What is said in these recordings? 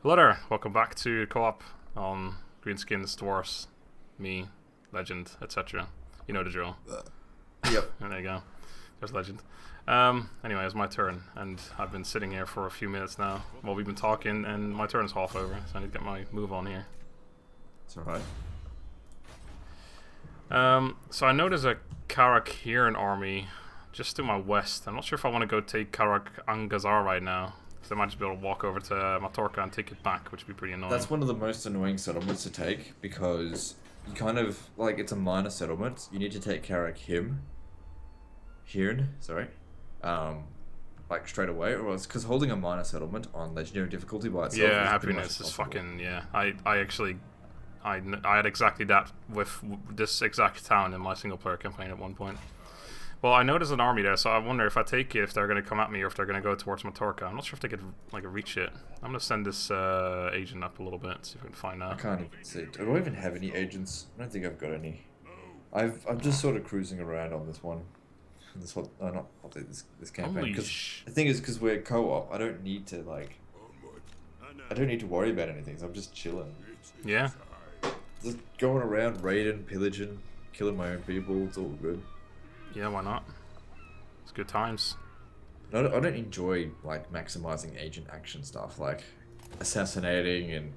Hello there, welcome back to co-op on Greenskins, Dwarfs, me, Legend, etc. You know the drill. Yep. And there you go. There's Legend. Anyway, it's my turn, and I've been sitting here for a few minutes now. Well, we've been talking, and my turn's half over, so I need to get my move on here. It's alright. So I know there's a Karak-Hiran army just to my west. I'm not sure if I want to go take Karak-Angazar right now. So I might just be able to walk over to Matorka and take it back, which would be pretty annoying. That's one of the most annoying settlements to take because you kind of like it's a minor settlement. You need to take Karak-Hiran, like straight away, or else because holding a minor settlement on legendary difficulty by itself. Yeah, is happiness is fucking I had exactly that with this exact town in my single player campaign at one point. Well, I know there's an army there, so I wonder if I take it, if they're going to come at me or if they're going to go towards Matorka. I'm not sure if they could like reach it. I'm going to send this agent up a little bit, see if we can find out. I can't even see. Do I even have any agents? I don't think I've got any. I'm just sort of cruising around on this one. This campaign. The thing is, because we're co-op, I don't need to worry about anything. So I'm just chilling. Yeah. Just going around raiding, pillaging, killing my own people. It's all good. Yeah, why not? It's good times. I don't enjoy like maximizing agent action stuff, like assassinating and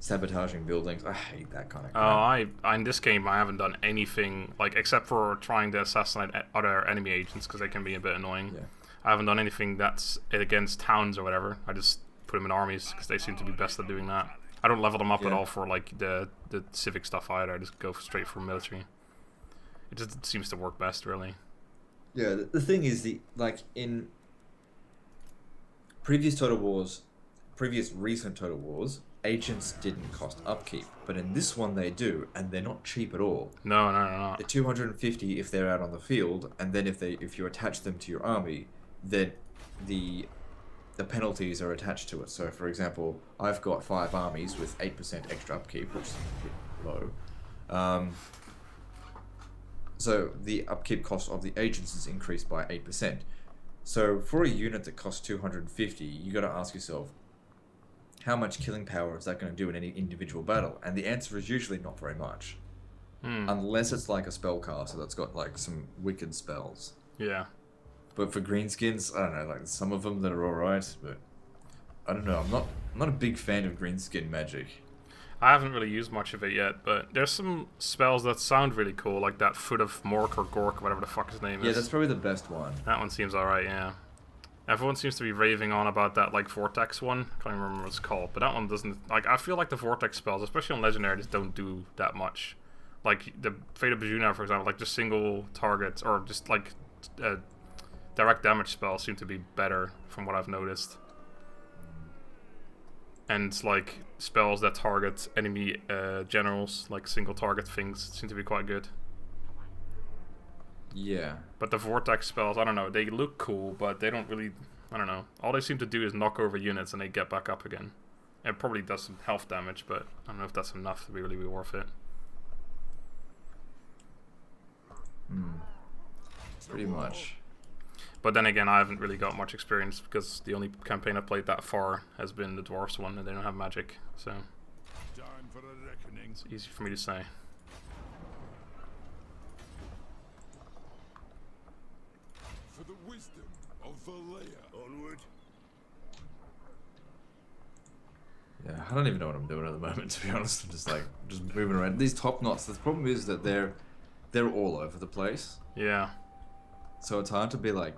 sabotaging buildings. I hate that kind of crap. In this game I haven't done anything like except for trying to assassinate other enemy agents because they can be a bit annoying. Yeah. I haven't done anything that's against towns or whatever. I just put them in armies because they seem to be best at doing that. I don't level them up at all for like the civic stuff either. I just go straight for military. It just seems to work best, really. Yeah, the thing is, in previous recent Total Wars, agents didn't cost upkeep, but in this one they do, and they're not cheap at all. No. They're 250 if they're out on the field, and then if you attach them to your army, then the penalties are attached to it. So, for example, I've got 5 armies with 8% extra upkeep, which is a bit low. So the upkeep cost of the agents is increased by 8%. So for a unit that costs 250, you got to ask yourself, how much killing power is that going to do in any individual battle? And the answer is usually not very much, unless it's like a spellcaster that's got like some wicked spells. Yeah. But for greenskins, I don't know, like some of them that are alright, but I don't know. I'm not a big fan of greenskin magic. I haven't really used much of it yet, but there's some spells that sound really cool, like that Foot of Mork or Gork, whatever the fuck his name is. Yeah, that's probably the best one. That one seems alright, yeah. Everyone seems to be raving on about that, like, Vortex one. I can't remember what it's called, but that one doesn't... Like, I feel like the Vortex spells, especially on Legendary, just don't do that much. Like, the Fate of Bajuna, for example, like, just single targets, or just, like, direct damage spells seem to be better, from what I've noticed. And like spells that target enemy generals, like single target things, seem to be quite good. Yeah. But the vortex spells, I don't know, they look cool, but they don't really, I don't know. All they seem to do is knock over units and they get back up again. It probably does some health damage, but I don't know if that's enough to really be worth it. Pretty much. But then again, I haven't really got much experience because the only campaign I've played that far has been the Dwarfs one, and they don't have magic, so it's easy for me to say. For the wisdom of Valea. Onward. Yeah, I don't even know what I'm doing at the moment, to be honest. I'm just moving around. These top knots, the problem is that they're all over the place. Yeah. So it's hard to be like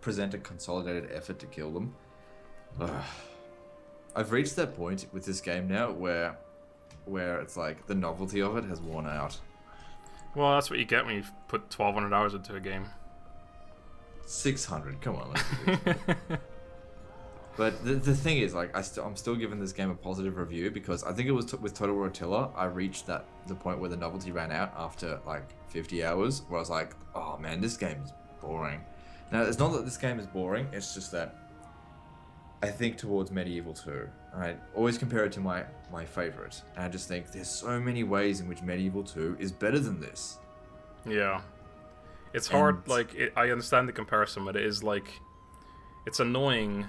present a consolidated effort to kill them. I've reached that point with this game now where it's like the novelty of it has worn out. Well, that's what you get when you put 1,200 hours into a game. 600, come on. Let's But the thing is, like, I'm still giving this game a positive review because I think it was with Total War Attila, I reached the point where the novelty ran out after like 50 hours, where I was like, oh man, this game is boring. Now, it's not that this game is boring, it's just that I think towards Medieval 2. I always compare it to my favorite, and I just think there's so many ways in which Medieval 2 is better than this. Yeah. It's hard, like, I understand the comparison, but it is like, it's annoying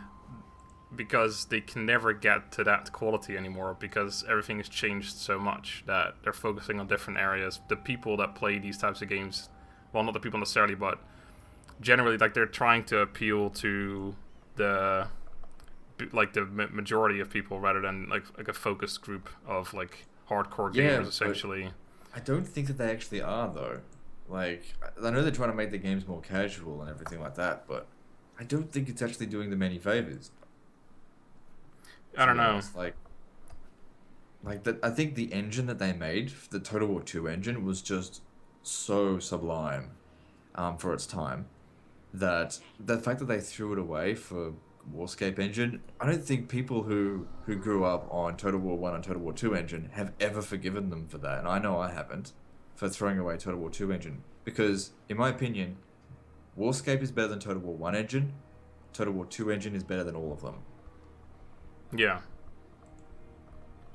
because they can never get to that quality anymore because everything has changed so much that they're focusing on different areas. The people that play these types of games, well, not the people necessarily, but generally, like, they're trying to appeal to the majority of people rather than like a focused group of like hardcore gamers essentially. I don't think that they actually are though. Like, I know they're trying to make the games more casual and everything like that, but I don't think it's actually doing them any favors. I don't know. I think the engine that they made, the Total War 2 engine, was just so sublime for its time that the fact that they threw it away for Warscape engine, I don't think people who grew up on Total War 1 and Total War 2 engine have ever forgiven them for that, and I know I haven't, for throwing away Total War 2 engine, because in my opinion, Warscape is better than Total War 1 engine, Total War 2 engine is better than all of them. Yeah.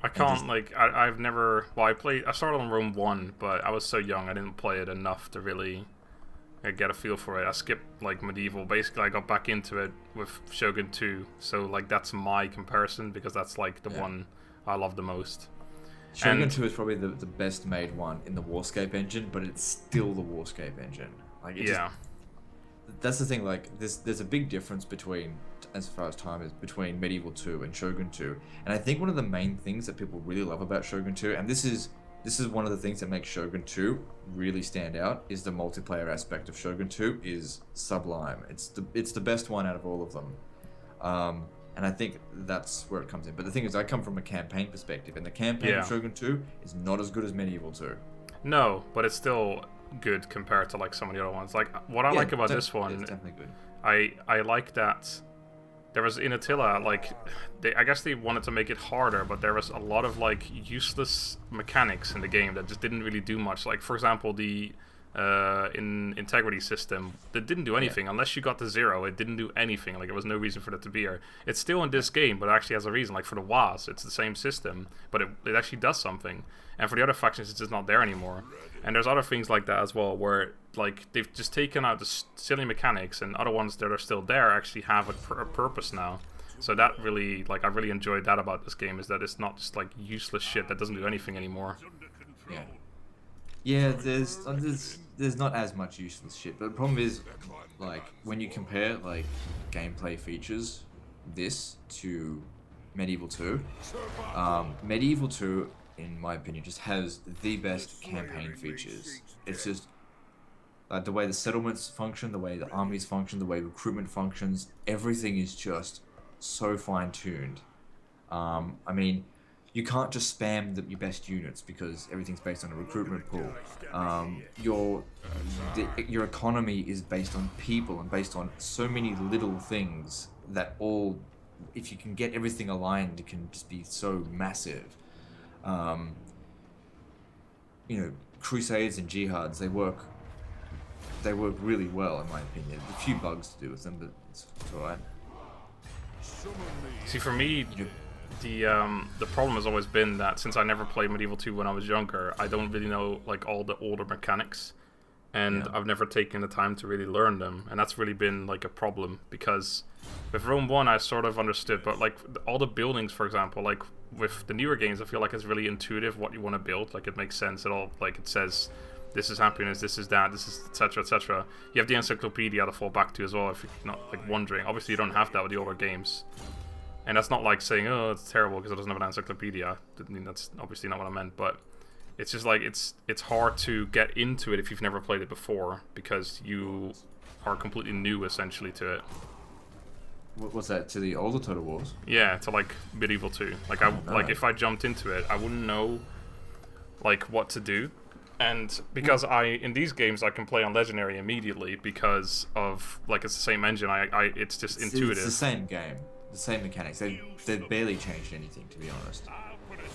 I can't, I've never... Well, I started on Rome 1, but I was so young, I didn't play it enough to really get a feel for it. I skipped, Medieval. Basically, I got back into it with Shogun 2, so, that's my comparison, because that's, the one I love the most. Shogun 2 is probably the best made one in the Warscape engine, but it's still the Warscape engine. That's the thing, there's a big difference between, as far as time is, between Medieval 2 and Shogun 2. And I think one of the main things that people really love about Shogun 2, and this is one of the things that makes Shogun 2 really stand out, is the multiplayer aspect of Shogun 2 is sublime. It's the best one out of all of them. And I think that's where it comes in. But the thing is, I come from a campaign perspective, and the campaign of Shogun 2 is not as good as Medieval 2. No, but it's still good compared to some of the other ones. What I like about this one, it's definitely good. I like that there was in Attila, I guess they wanted to make it harder, but there was a lot of useless mechanics in the game that just didn't really do much. For example, the integrity system that didn't do anything unless you got to 0. It didn't do anything. There was no reason for that to be here. It's still in this game, but it actually has a reason. For the WAS, it's the same system, but it actually does something. And for the other factions, it's just not there anymore. And there's other things like that as well, where they've just taken out the silly mechanics, and other ones that are still there actually have a purpose now. So that really, I really enjoyed that about this game, is that it's not just useless shit that doesn't do anything anymore. Yeah. Yeah, there's not as much useless shit, but the problem is, when you compare gameplay features, this to Medieval 2, Medieval 2, in my opinion, just has the best campaign features. It's just the way the settlements function, the way the armies function, the way recruitment functions, everything is just so fine-tuned. I mean, you can't just spam your best units because everything's based on a recruitment pool. Your economy is based on people and based on so many little things that all, if you can get everything aligned, it can just be so massive. Crusades and jihads, they work really well in my opinion. A few bugs to do with them, but it's alright. See, for me, the problem has always been that since I never played Medieval 2 when I was younger, I don't really know all the older mechanics, and I've never taken the time to really learn them, and that's really been a problem, because with Rome 1 I sort of understood, but all the buildings, for example, with the newer games, I feel it's really intuitive what you want to build. It makes sense at all. It says this is happiness, this is that, this is etc, etc. You have the encyclopedia to fall back to as well if you're not wondering. Obviously you don't have that with the older games. And that's not saying, oh, it's terrible because it doesn't have an encyclopedia. I mean, that's obviously not what I meant, but it's just it's hard to get into it if you've never played it before, because you are completely new essentially to it. What's that, to the older Total Wars? Yeah, to Medieval 2. If I jumped into it, I wouldn't know what to do. And because in these games I can play on Legendary immediately because of it's the same engine. It's just intuitive. It's the same game. The same mechanics. They've barely changed anything, to be honest.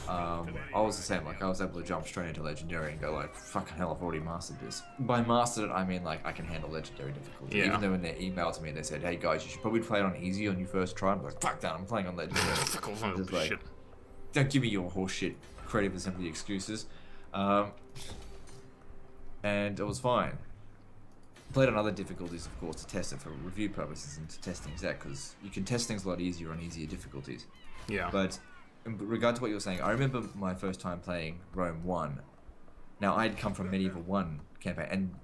I was the same. I was able to jump straight into Legendary and go fucking hell, I've already mastered this. By mastered it, I mean I can handle Legendary difficulty. Yeah. Even though in their email to me they said, hey guys, you should probably play it on easy on your first try. I'm fuck that, I'm playing on Legendary. Just shit. Don't give me your horseshit creative assembly excuses. And it was fine. Played on other difficulties, of course, to test it for review purposes and to test things out, because you can test things a lot easier on easier difficulties. Yeah. But in regard to what you were saying, I remember my first time playing Rome 1. Now, I'd come from Medieval 1 campaign, and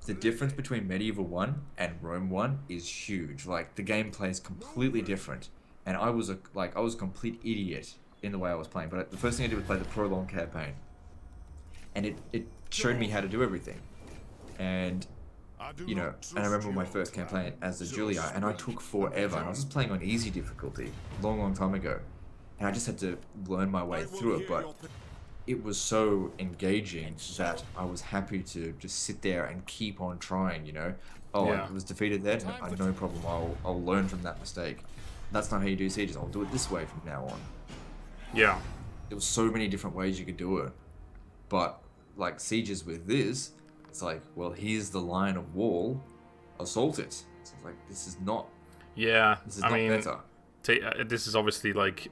the difference between Medieval 1 and Rome 1 is huge. Like, the gameplay is completely different, and I was a complete idiot in the way I was playing. But the first thing I did was play the prolonged campaign, and it showed me how to do everything. And and I remember my first campaign as the Julia, and I took forever. And I was just playing on easy difficulty, long time ago, and I just had to learn my way through it. But it was so engaging that I was happy to just sit there and keep on trying. I was defeated there. No problem. I'll learn from that mistake. That's not how you do sieges. I'll do it this way from now on. Yeah. There was so many different ways you could do it, but like sieges with this, it's like, well, here's the line of wall, assault it. So it's like, this is not. Yeah. This is not better. This is obviously like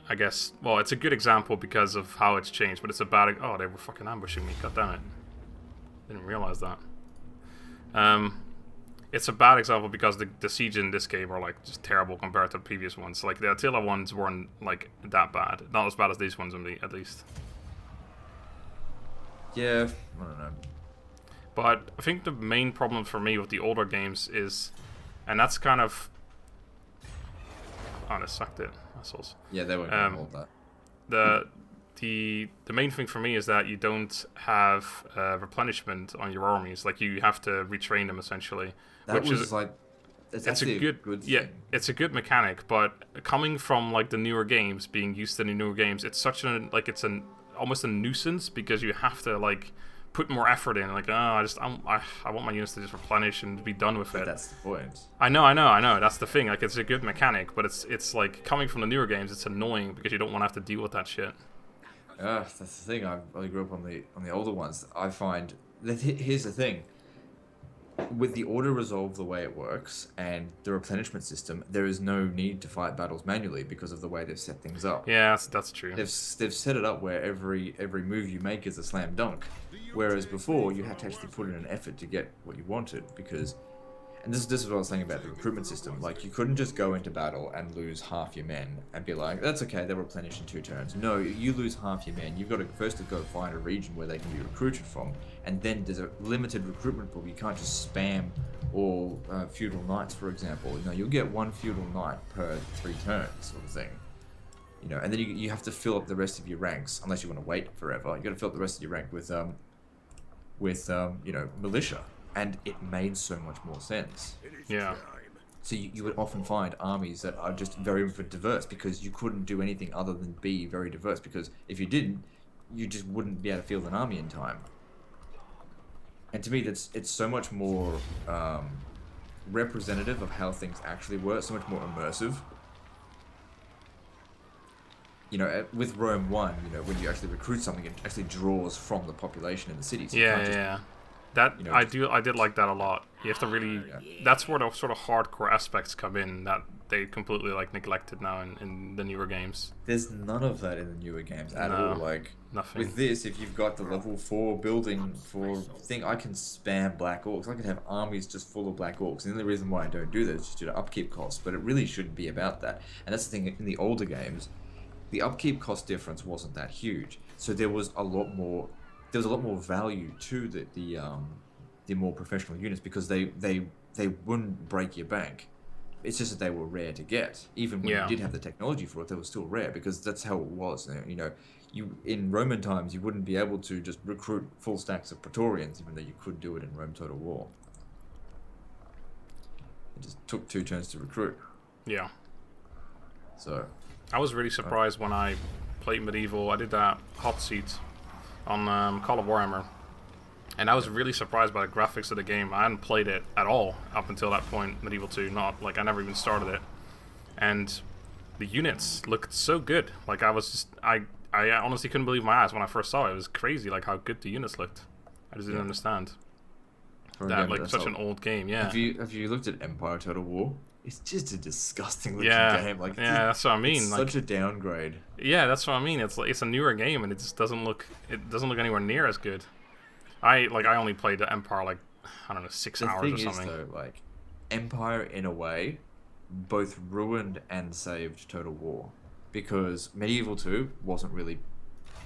I guess, well, it's a good example because of how it's changed, but it's a bad... Oh, they were fucking ambushing me. God damn it. Didn't realize that. It's a bad example because the siege in this game are, like, just terrible compared to the previous ones. Like, the Attila ones weren't, like, that bad. Not as bad as these ones, at least. Yeah, I don't know. But I think the main problem for me with the older games is... And that's kind of... Oh, they sucked it. Assholes. Yeah, they weren't going to hold that. The main thing for me is that you don't have replenishment on your armies. Like, you have to retrain them, essentially. It's a good thing. Yeah, it's a good mechanic, but coming from, like, the newer games, being used to the newer games, it's such almost a nuisance because you have to, like, put more effort in. Like, I want my units to just replenish and be done with it. That's the point. I know. That's the thing. Like, it's a good mechanic, but it's like coming from the newer games, it's annoying because you don't want to have to deal with that shit. That's the thing. I grew up on the older ones. I find that here's the thing. With the auto resolve the way it works and the replenishment system, there is no need to fight battles manually because of the way they've set things up. Yeah, that's true. They've set it up where every move you make is a slam dunk, whereas before you had to actually put in an effort to get what you wanted. Because, and this is what I was saying about the recruitment system. Like, you couldn't just go into battle and lose half your men and be like, that's okay, they'll replenish in 2 turns. No, you lose half your men. You've got to first go find a region where they can be recruited from, and then there's a limited recruitment pool. You can't just spam all feudal knights, for example. You'll get 1 feudal knight per 3 turns, sort of thing. And then you have to fill up the rest of your ranks, unless you want to wait forever. You got to fill up the rest of your rank with militia. And it made so much more sense. Yeah. So you would often find armies that are just very diverse because you couldn't do anything other than be very diverse, because if you didn't, you just wouldn't be able to field an army in time. And to me, it's so much more representative of how things actually work, so much more immersive. With Rome 1, when you actually recruit something, it actually draws from the population in the city. So yeah. That I did like that a lot. You have to really. That's where the sort of hardcore aspects come in that they completely neglected now in the newer games. There's none of that in the newer games at all. Like, nothing. With this, if you've got the level 4 building for thing, I can spam black orcs. I can have armies just full of black orcs. And the only reason why I don't do that is just due to upkeep costs. But it really shouldn't be about that. And that's the thing, in the older games, the upkeep cost difference wasn't that huge. So there was a lot more value to the more professional units because they wouldn't break your bank. It's just that they were rare to get. Even when you did have the technology for it, they were still rare because that's how it was. You in Roman times you wouldn't be able to just recruit full stacks of Praetorians, even though you could do it in Rome Total War. It just took 2 turns to recruit. Yeah. So I was really surprised when I played Medieval. I did that hot seat on Call of Warhammer, and I was really surprised by the graphics of the game. I hadn't played it at all up until that point, Medieval 2. I never even started it, and the units looked so good. Like, I honestly couldn't believe my eyes when I first saw it. It was crazy, like how good the units looked. I just didn't understand that, such an old game. Yeah. Have you looked at Empire Total War? It's just a disgusting looking game. That's what I mean. It's such a downgrade. Yeah, that's what I mean. It's a newer game, and it just doesn't look anywhere near as good. I only played the Empire I don't know, 6 The hours thing or is, something. though, like, Empire, in a way, both ruined and saved Total War. Because Medieval 2 wasn't really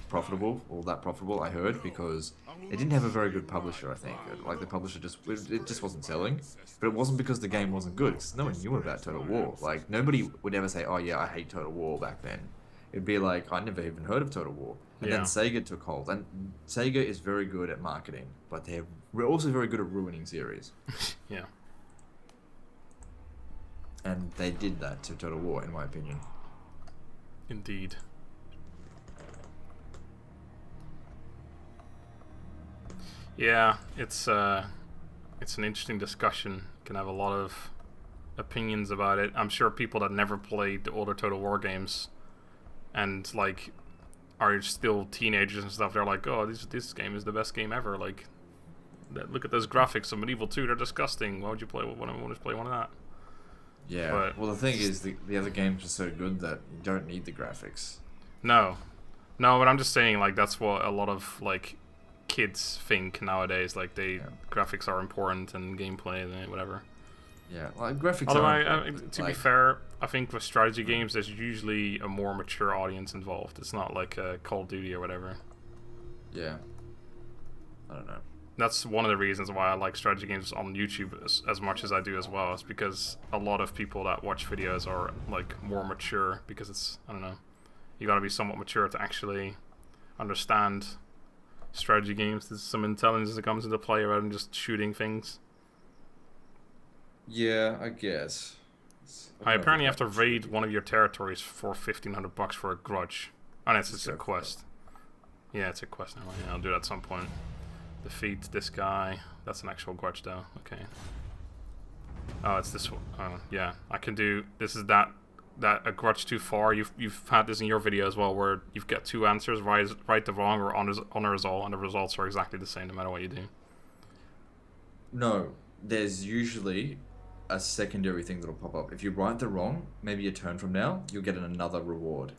profitable, or that profitable, I heard, because it didn't have a very good publisher, I think. Like, the publisher it just wasn't selling. But it wasn't because the game wasn't good, because no one knew about Total War. Like, nobody would ever say, oh yeah, I hate Total War back then. It'd be like, I never even heard of Total War. And then Yeah. Sega took hold. And Sega is very good at marketing, but we're also very good at ruining series. Yeah. And they did that to Total War, in my opinion. Indeed. Yeah, it's an interesting discussion. Can have a lot of opinions about it. I'm sure people that never played the older Total War games and like are still teenagers and stuff, they're like, oh, this game is the best game ever. Like, look at those graphics of Medieval 2, they're disgusting. Why would you play one of that? Yeah. But well, the thing is, the other games are so good that you don't need the graphics. No, but I'm just saying, like, that's what a lot of like kids think nowadays. Like, graphics are important and gameplay and whatever. Yeah, like graphics. Although, to be fair, I think with strategy games, there's usually a more mature audience involved. It's not like Call of Duty or whatever. Yeah. I don't know. That's one of the reasons why I like strategy games on YouTube as much as I do as well. Is because a lot of people that watch videos are like more mature, because it's, I don't know, you gotta be somewhat mature to actually understand strategy games. There's some intelligence that comes into play rather than just shooting things. Yeah, I guess. I apparently have to raid one of your territories for $1,500 for a grudge. Oh, no, it's a quest. Yeah, it's a quest now. Yeah, I'll do that at some point. Defeat this guy. That's an actual grudge, though. Okay. Oh, it's this one. Yeah, I can do. This is that a grudge too far. You've had this in your video as well, where you've got two answers: right, the wrong, or on a result, and the results are exactly the same no matter what you do. No, there's usually a secondary thing that'll pop up. If you right the wrong, maybe a turn from now, you'll get another reward.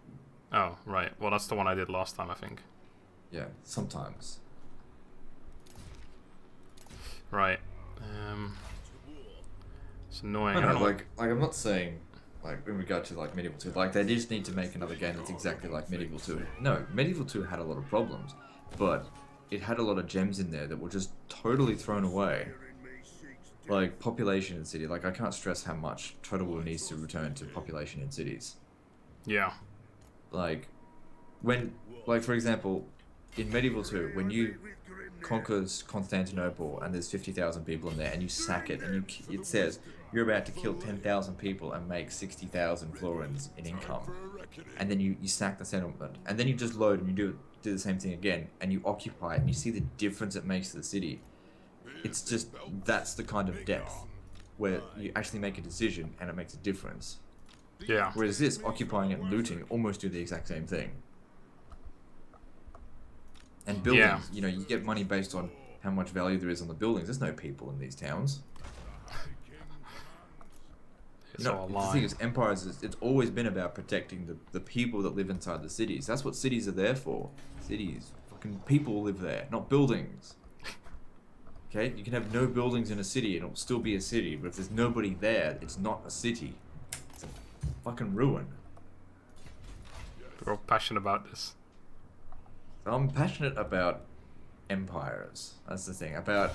Oh, right. Well, that's the one I did last time, I think. Yeah, sometimes. Right. It's annoying. I don't know, like I'm not saying, like, in regard to like Medieval 2, like they just need to make another game that's exactly like Medieval 2. No, Medieval 2 had a lot of problems, but it had a lot of gems in there that were just totally thrown away. Like population in city, like I can't stress how much Total War needs to return to population in cities. Yeah. Like, when, like for example, in Medieval 2, when you conquers Constantinople and there's 50,000 people in there and you sack it and it says you're about to kill 10,000 people and make 60,000 florins in income, and then you sack the settlement and then you just load and you do the same thing again and you occupy it and you see the difference it makes to the city. It's just, that's the kind of depth where you actually make a decision and it makes a difference. Yeah. Whereas this, occupying it and looting, almost do the exact same thing. And buildings, you know, you get money based on how much value there is on the buildings. There's no people in these towns. It's You know, all the lying. thing is, empires, it's always been about protecting the people that live inside the cities. That's what cities are there for. Cities. Fucking people live there, not buildings. Okay? You can have no buildings in a city and it'll still be a city, but if there's nobody there, it's not a city. It's a fucking ruin. We're all passionate about this. I'm passionate about empires. That's the thing. About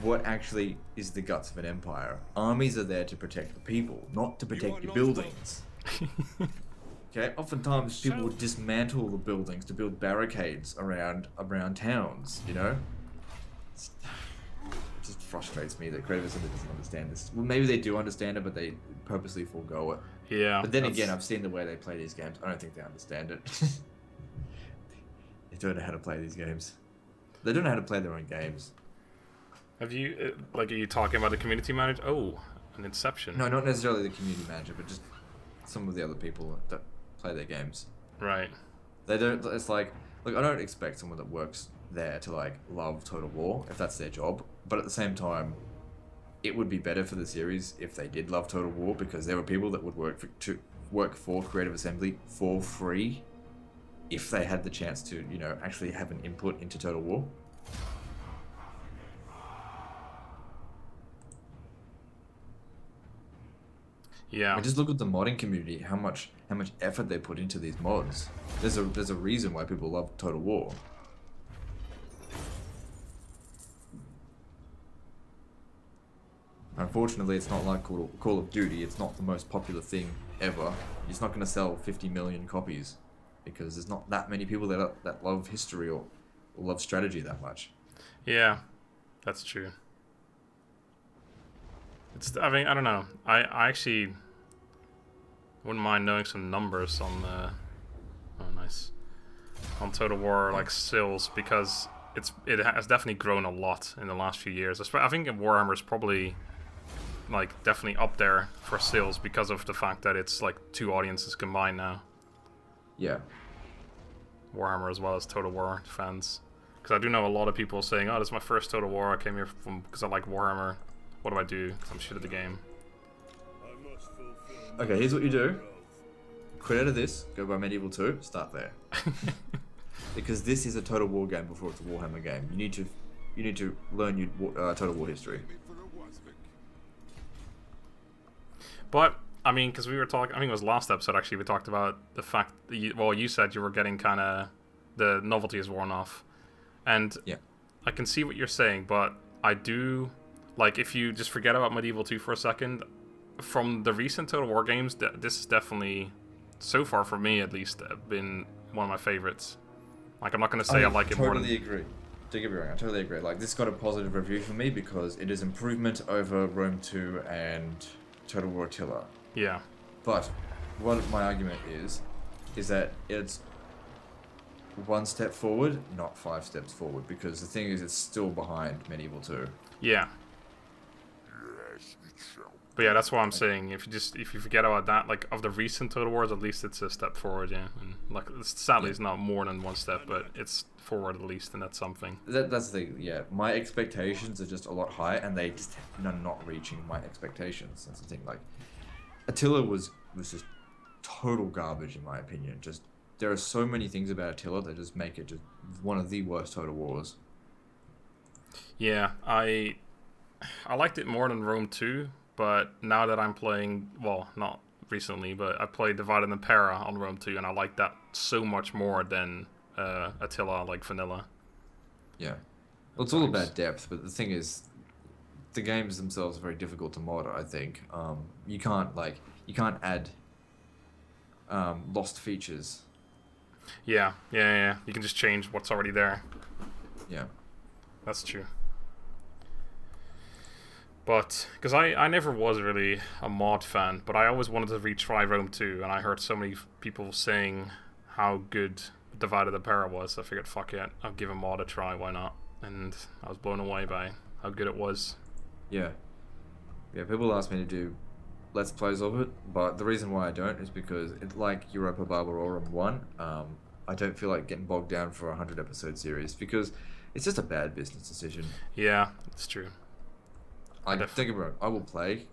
what actually is the guts of an empire. Armies are there to protect the people, not to protect your buildings. Okay? Oftentimes people would dismantle the buildings to build barricades around towns, you know? It just frustrates me that Creative Assembly doesn't understand this. Well, maybe they do understand it, but they purposely forego it. Yeah. But then again, I've seen the way they play these games. I don't think they understand it. They don't know how to play these games. They don't know how to play their own games. Have you, like, are you talking about the community manager? Oh, an Inception. No, not necessarily the community manager, but just some of the other people that play their games. Right. They don't, it's like, look, I don't expect someone that works there to, like, love Total War, if that's their job. But at the same time, it would be better for the series if they did love Total War, because there were people that would work for Creative Assembly for free if they had the chance to, you know, actually have an input into Total War. Yeah. I mean, just look at the modding community. How much effort they put into these mods. There's a reason why people love Total War. Unfortunately, it's not like Call of Duty. It's not the most popular thing ever. It's not going to sell 50 million copies because there's not that many people that love history or love strategy that much. Yeah, that's true. I mean, I don't know. I actually wouldn't mind knowing some numbers on the. Oh, nice. On Total War like sales, because it has definitely grown a lot in the last few years. I think Warhammer is probably like definitely up there for sales because of the fact that it's like 2 audiences combined now. Yeah. Warhammer as well as Total War fans. Because I do know a lot of people saying, "Oh, this is my first Total War. I came here because I like Warhammer. What do I do? Because I'm shit at the game." Okay, here's what you do. Quit out of this, go buy Medieval 2, start there. Because this is a Total War game before it's a Warhammer game. You need to learn your Total War history. But I mean, because we were talking, I think it was last episode actually, we talked about the fact that you said you were getting kind of the novelty is worn off, and yeah, I can see what you're saying, but I do like if you just forget about Medieval 2 for a second, from the recent Total War games, this is definitely, so far for me at least, been one of my favorites. Like, I'm not going to say I like it more than... I totally agree. Don't get me wrong, I totally agree. Like, this got a positive review for me because it is improvement over Rome 2 and Total War Attila. Yeah. But what my argument is that it's 1 step forward, not 5 steps forward, because the thing is, it's still behind Medieval 2. Yeah. But yeah, that's what I'm saying. If you forget about that, like of the recent Total Wars, at least it's a step forward, yeah. And like sadly, it's not more than 1 step, but it's forward at least, and that's something. That's the thing. Yeah, my expectations are just a lot higher, and they just are not reaching my expectations. That's the thing. Like Attila was just total garbage in my opinion. Just there are so many things about Attila that just make it just one of the worst Total Wars. Yeah, I liked it more than Rome 2. But now that I'm playing, well, not recently, but I played Divide and Impera on Rome 2, and I like that so much more than Attila, like vanilla. Yeah. Well, it's all about depth, but the thing is, the games themselves are very difficult to mod, I think. You can't add lost features. Yeah. You can just change what's already there. Yeah. That's true. But, because I never was really a mod fan, but I always wanted to retry Rome 2, and I heard so many people saying how good Divided Impera was, I figured, fuck it, I'll give a mod a try, why not? And I was blown away by how good it was. Yeah. Yeah, people ask me to do Let's Plays of it, but the reason why I don't is because, it's like Europa Barbarorum 1, I don't feel like getting bogged down for a 100 episode series, because it's just a bad business decision. Yeah, it's true. Don't get me wrong, I will play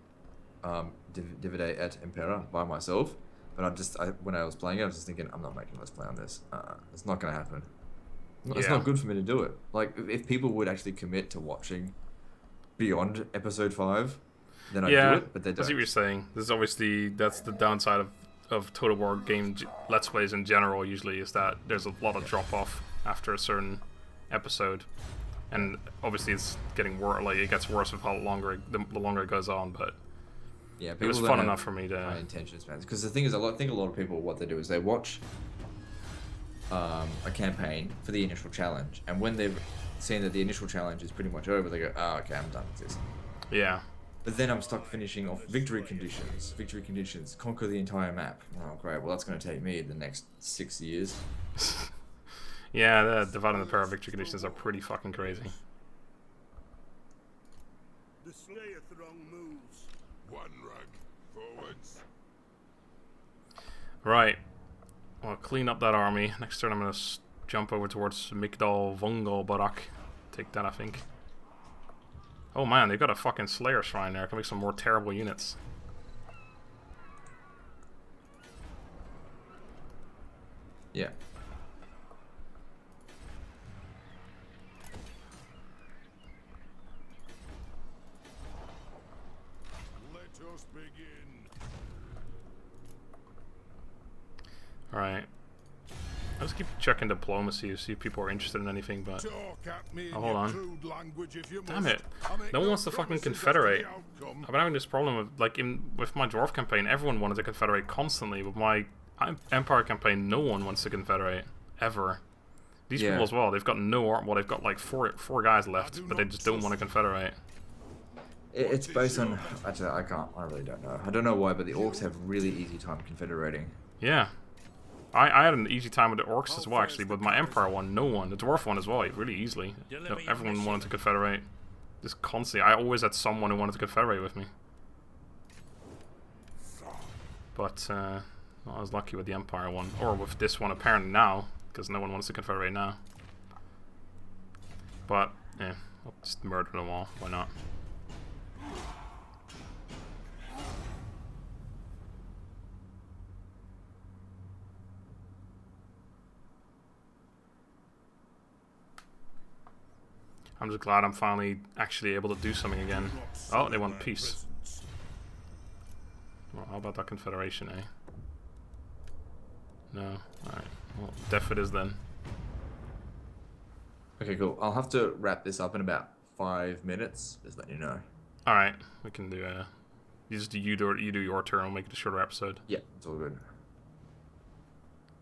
Divide et Impera by myself, but when I was playing it, I was just thinking, I'm not making Let's Play on this. It's not going to happen. It's not good for me to do it. Like, if people would actually commit to watching beyond episode 5, then I'd do it, but they don't. I see what you're saying. That's the downside of Total War game Let's Plays in general, usually, is that there's a lot of drop-off after a certain episode. And obviously it's getting worse. Like it gets worse with the longer it goes on. But yeah, it was fun enough for me to. High intentions, man. Because the thing is, I think a lot of people, what they do is they watch a campaign for the initial challenge, and when they've seen that the initial challenge is pretty much over, they go, "Oh, okay, I'm done with this." Yeah. But then I'm stuck finishing off victory conditions. Victory conditions, conquer the entire map. Oh, great. Well, that's going to take me the next 6 years. Yeah, the Divide and Impera victory conditions are pretty fucking crazy. The Slayer throng moves. One rug forwards. Right. Well, clean up that army. Next turn I'm going to jump over towards Migdal Vongol Barak. Take that, I think. Oh man, they've got a fucking Slayer shrine there. I can make some more terrible units. Yeah. Let us begin. Right. I'll just keep checking diplomacy to see if people are interested in anything, but... Talk at me in hold your on. crude language if you Damn must. it. I make No one no wants to fucking promises as to confederate. the outcome. I've been having this problem with, like, with my Dwarf campaign, everyone wanted to confederate constantly. With my Empire campaign, no one wants to confederate. Ever. These people as well, they've got no art. Well, they've got, like, four guys left, but they just don't want to confederate. It's based on... Actually, I really don't know. I don't know why, but the Orcs have really easy time confederating. Yeah. I had an easy time with the Orcs as well, actually, but my Empire one, no one. The Dwarf one as well, really easily. No, everyone wanted to confederate. Just constantly. I always had someone who wanted to confederate with me. But, I was lucky with the Empire one. Or with this one, apparently now, because no one wants to confederate now. But, yeah, I'll just murder them all. Why not? I'm just glad I'm finally actually able to do something again. Oh, they want peace. Well, how about that confederation, eh? No. Alright. Well, death it is then. Okay, cool. I'll have to wrap this up in about 5 minutes. Just let you know. Alright. We can do you do your turn. We'll make it a shorter episode. Yeah, it's all good.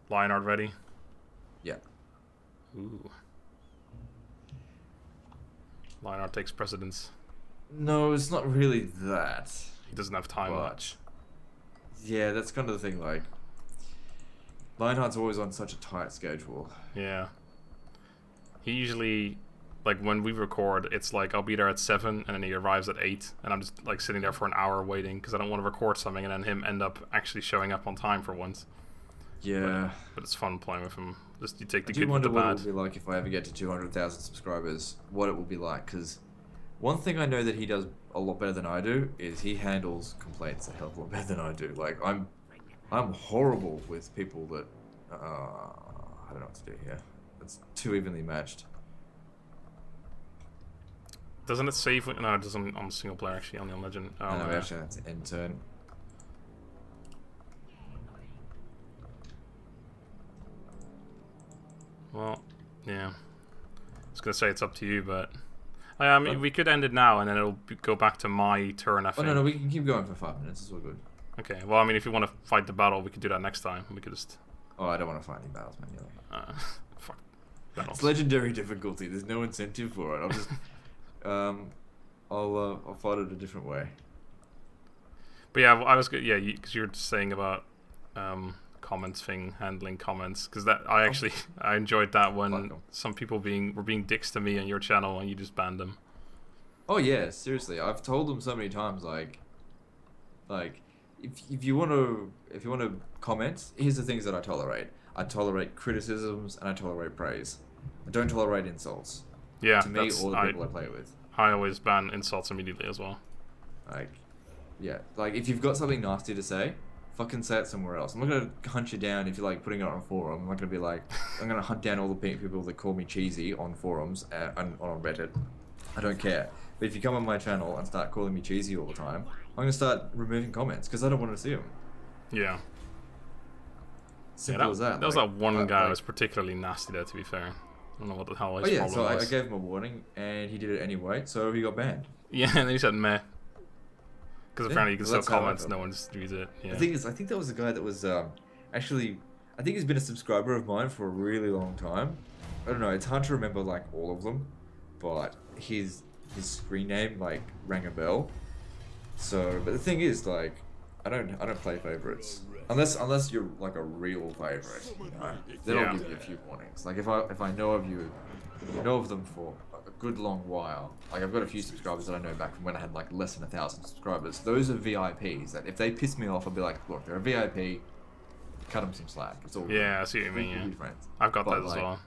Lionheart ready? Yeah. Ooh. Lionheart takes precedence. No, it's not really that. He doesn't have time much. Yeah, that's kind of the thing, like... Lionheart's always on such a tight schedule. Yeah. He usually... Like, when we record, it's like, I'll be there at 7, and then he arrives at 8, and I'm just, like, sitting there for an hour waiting, because I don't want to record something, and then him end up actually showing up on time for once. Yeah. But it's fun playing with him. Just, you take the I do good with wonder the what bad. it will be like if I ever get to 200,000 subscribers, what it will be like, because one thing I know that he does a lot better than I do is he handles complaints a hell of a lot better than I do. Like, I'm horrible with people that, I don't know what to do here. It's too evenly matched. Doesn't it save? No, it doesn't on single player, actually, only on Legend. Oh, I know, yeah. actually, that's end turn. Well, yeah. I was gonna say it's up to you, but I mean, we could end it now, and then it'll go back to my turn. I think. Oh no, we can keep going for 5 minutes. It's all good. Okay. Well, I mean, if you want to fight the battle, we could do that next time. We could just. Oh, I don't want to fight any battles manually. Fuck. Battles. It's legendary difficulty. There's no incentive for it. I'll just, I'll fight it a different way. But yeah, I was good. Yeah, because you were saying about comments thing, handling comments, because that I actually I enjoyed that when some people were being dicks to me on your channel and you just banned them. Oh yeah, seriously, I've told them so many times, like if you want to comment, here's the things that I tolerate. I tolerate criticisms and I tolerate praise. I don't tolerate insults. Yeah, to me or the people I play with. I always ban insults immediately as well. Like, yeah, like if you've got something nasty to say, fucking say it somewhere else. I'm not gonna hunt you down if you're like putting it on a forum. I'm not gonna be like, I'm gonna hunt down all the people that call me cheesy on forums and on Reddit. I don't care. But if you come on my channel and start calling me cheesy all the time, I'm gonna start removing comments because I don't want to see them. Yeah. Simple as that. There was that one guy who was particularly nasty there, to be fair. I don't know what the hell his problem was. I gave him a warning and he did it anyway, so he got banned. Yeah, and then he said meh. Because apparently you can still comment, no one just reads it. Yeah. I think that was the guy that was actually, I think he's been a subscriber of mine for a really long time. I don't know, it's hard to remember like all of them, but his screen name like rang a bell. So, but the thing is, like, I don't play favorites unless you're like a real favorite. You know? Then I'll give you a few warnings. Like if I know of you, know of them for a good long while. Like I've got a few subscribers that I know back from when I had like less than 1,000 subscribers. Those are VIPs. That if they piss me off, I'll be like, look, they're a VIP. Cut them some slack. It's all good. Yeah, I see what you mean. Yeah. Friends. I've got that as well.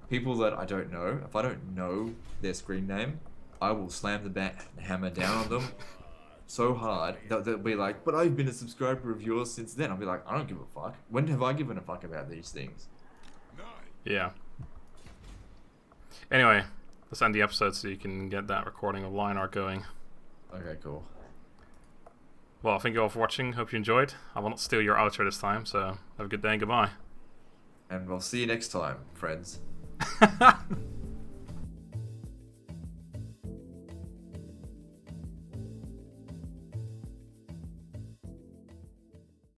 People that I don't know, if I don't know their screen name, I will slam the hammer down on them so hard that they'll be like, but I've been a subscriber of yours since then. I'll be like, I don't give a fuck. When have I given a fuck about these things? Yeah. Anyway, let's end the episode so you can get that recording of Lionheart going. Okay, cool. Well, thank you all for watching. Hope you enjoyed. I will not steal your outro this time, so have a good day and goodbye. And we'll see you next time, friends.